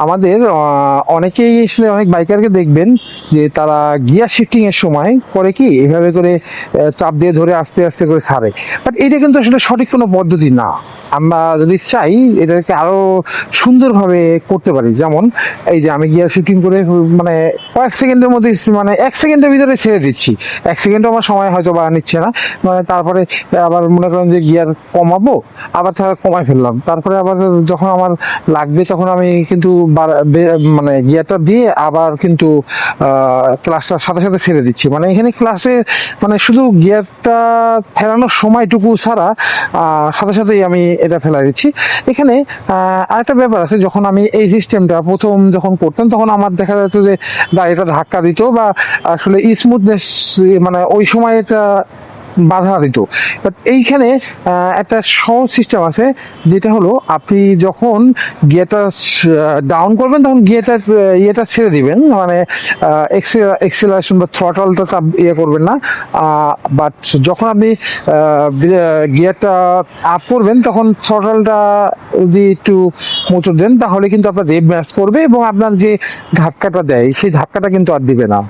আমাদের অনেকেই আসলে অনেক বাইকারকে দেখবেন যে তারা গিয়ার শিফটিং এর সময় করে কি এভাবে করে চাপ দিয়ে ধরে আস্তে আস্তে করে ছাড়ে। বাট এটা কিন্তু আসলে সঠিক কোনো পদ্ধতি না। আমরা যদি চাই এটাকে আরো সুন্দরভাবে করতে পারি, যেমন এই যে আমি গিয়ার শিফটিং করে মানে কয়েক সেকেন্ডের মধ্যে, মানে 1 সেকেন্ডের ভিতরে ছেড়ে দিচ্ছি। 1 সেকেন্ডও আমার সময় হয়তো বা নিচ্ছে না। মানে তারপরে আবার মনে করেন যে গিয়ার কমাবো, আবার কমাই ফেললাম, তারপরে আবার যখন আমার লাগবে তখন আমি কিন্তু মানে গিয়ারটা দিয়ে আবার কিন্তু ক্লাসটার সাথে সাথে ছেড়ে দিচ্ছি। মানে এখানে ক্লাসে মানে শুধু গিয়ারটা ফেরানোর সময়টুকু ছাড়া সাথে সাথেই আমি এটা ফেলা দিচ্ছি। এখানে আরেকটা ব্যাপার আছে, যখন আমি এই সিস্টেমটা প্রথম যখন করতাম তখন আমার দেখা যাচ্ছে যে গাড়িটা ধাক্কা দিত বা আসলে স্মুথনেস, মানে ওই সময় এটা বাধা দিত। বাট এইখানে একটা সহজ সিস্টেম আছে, যেটা হলো আপনি যখন গিয়ারটা ডাউন করবেন তখন গিয়ারটা ইয়েটা ছেড়ে দিবেন, মানে এক্সেলারেশন বা থ্রটলটা চাপ করবেন না। বাট যখন আপনি গিয়ারটা আপ করবেন তখন থ্রটলটা যদি একটু মোচড় দেন তাহলে কিন্তু আপনার রেভ ম্যাচ করবে এবং আপনার যে ধাক্কাটা দেয় সেই ধাক্কাটা কিন্তু আর দিবে না।